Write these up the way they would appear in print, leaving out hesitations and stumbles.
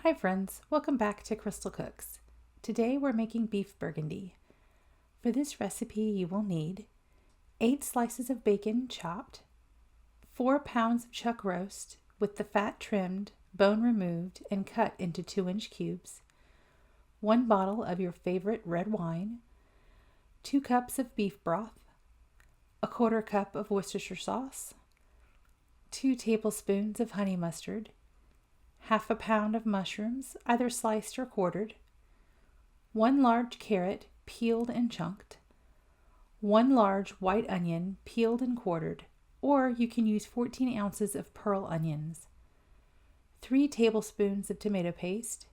Hi friends, welcome back to Crystal Cooks. Today we're making beef Burgundy. For this recipe you will need 8 slices of bacon chopped, 4 pounds of chuck roast with the fat trimmed, bone removed, and cut into 2-inch cubes, 1 bottle of your favorite red wine, 2 cups of beef broth, 1/4 cup of Worcestershire sauce, 2 tablespoons of honey mustard, 1/2 pound of mushrooms, either sliced or quartered, 1 large carrot peeled and chunked, 1 large white onion peeled and quartered, or you can use 14 ounces of pearl onions, 3 tablespoons of tomato paste,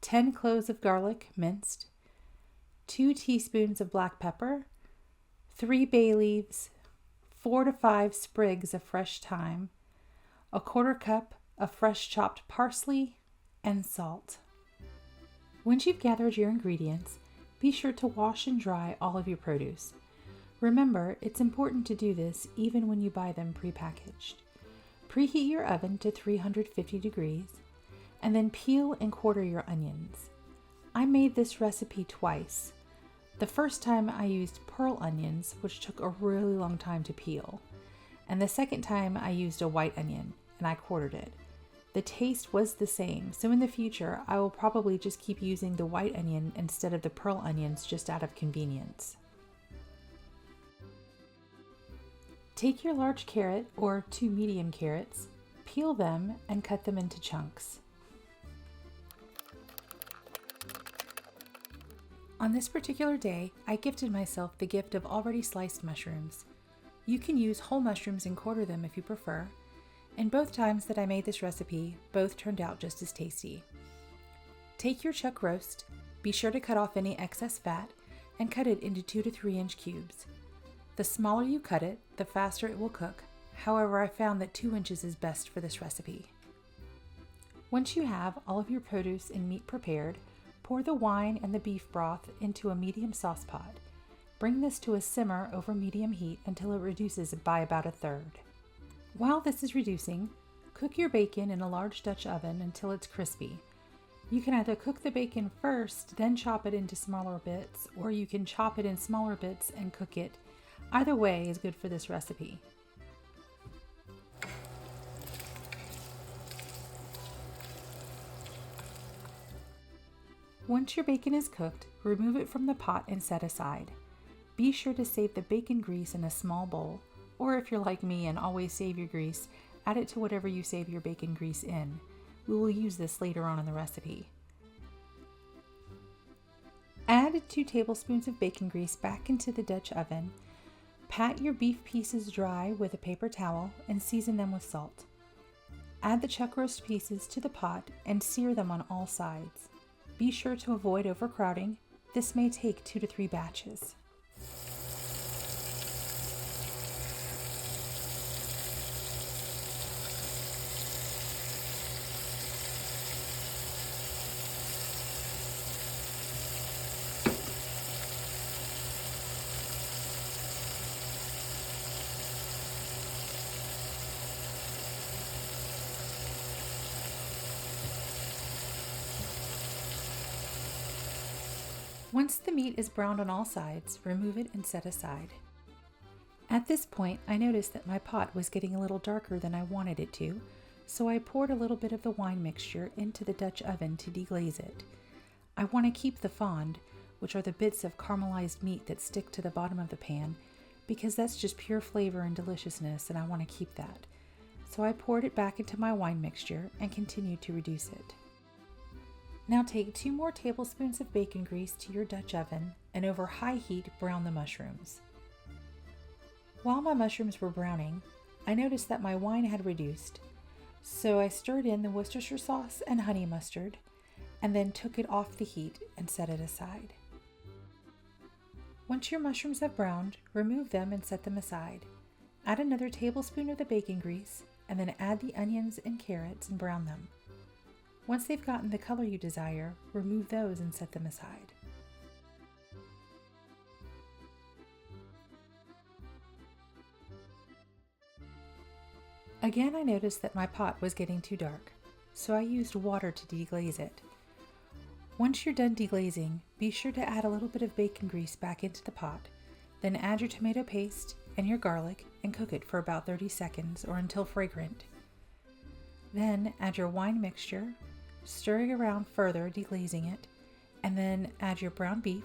10 cloves of garlic minced, 2 teaspoons of black pepper, 3 bay leaves, 4 to 5 sprigs of fresh thyme, 1/4 cup of fresh chopped parsley, and salt. Once you've gathered your ingredients, be sure to wash and dry all of your produce. Remember, it's important to do this even when you buy them prepackaged. Preheat your oven to 350 degrees, and then peel and quarter your onions. I made this recipe twice. The first time I used pearl onions, which took a really long time to peel, and the second time I used a white onion, and I quartered it. The taste was the same, so in the future I will probably just keep using the white onion instead of the pearl onions just out of convenience. Take your large carrot or 2 medium carrots, peel them and cut them into chunks. On this particular day, I gifted myself the gift of already sliced mushrooms. You can use whole mushrooms and quarter them if you prefer. And both times that I made this recipe, both turned out just as tasty. Take your chuck roast, be sure to cut off any excess fat, and cut it into 2 to 3 inch cubes. The smaller you cut it, the faster it will cook. However, I found that 2 inches is best for this recipe. Once you have all of your produce and meat prepared, pour the wine and the beef broth into a medium sauce pot. Bring this to a simmer over medium heat until it reduces by about 1/3. While this is reducing, cook your bacon in a large Dutch oven until it's crispy. You can either cook the bacon first, then chop it into smaller bits, or you can chop it in smaller bits and cook it. Either way is good for this recipe. Once your bacon is cooked, remove it from the pot and set aside. Be sure to save the bacon grease in a small bowl, or if you're like me and always save your grease, add it to whatever you save your bacon grease in. We will use this later on in the recipe. Add 2 tablespoons of bacon grease back into the Dutch oven. Pat your beef pieces dry with a paper towel and season them with salt. Add the chuck roast pieces to the pot and sear them on all sides. Be sure to avoid overcrowding. This may take 2 to 3 batches. Once the meat is browned on all sides, remove it and set aside. At this point, I noticed that my pot was getting a little darker than I wanted it to, so I poured a little bit of the wine mixture into the Dutch oven to deglaze it. I want to keep the fond, which are the bits of caramelized meat that stick to the bottom of the pan, because that's just pure flavor and deliciousness, and I want to keep that. So I poured it back into my wine mixture and continued to reduce it. Now take 2 more tablespoons of bacon grease to your Dutch oven and over high heat brown the mushrooms. While my mushrooms were browning, I noticed that my wine had reduced, so I stirred in the Worcestershire sauce and honey mustard and then took it off the heat and set it aside. Once your mushrooms have browned, remove them and set them aside. Add another tablespoon of the bacon grease and then add the onions and carrots and brown them. Once they've gotten the color you desire, remove those and set them aside. Again, I noticed that my pot was getting too dark, so I used water to deglaze it. Once you're done deglazing, be sure to add a little bit of bacon grease back into the pot. Then add your tomato paste and your garlic and cook it for about 30 seconds or until fragrant. Then add your wine mixture, stir it around further, deglazing it, and then add your ground beef,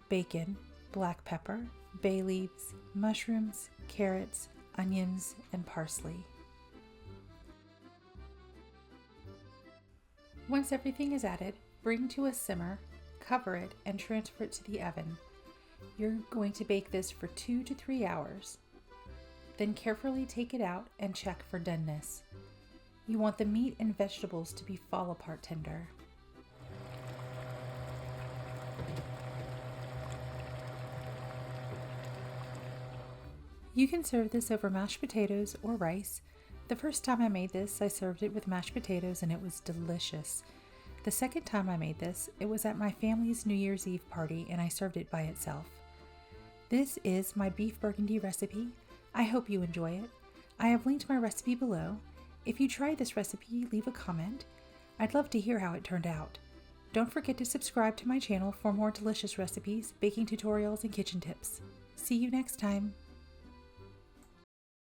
bacon, black pepper, bay leaves, mushrooms, carrots, onions, and parsley. Once everything is added, bring to a simmer, cover it, and transfer it to the oven. You're going to bake this for 2 to 3 hours. Then carefully take it out and check for doneness. You want the meat and vegetables to be fall apart tender. You can serve this over mashed potatoes or rice. The first time I made this, I served it with mashed potatoes and it was delicious. The second time I made this, it was at my family's New Year's Eve party and I served it by itself. This is my beef burgundy recipe. I hope you enjoy it. I have linked my recipe below. If you try this recipe, leave a comment. I'd love to hear how it turned out. Don't forget to subscribe to my channel for more delicious recipes, baking tutorials, and kitchen tips. See you next time.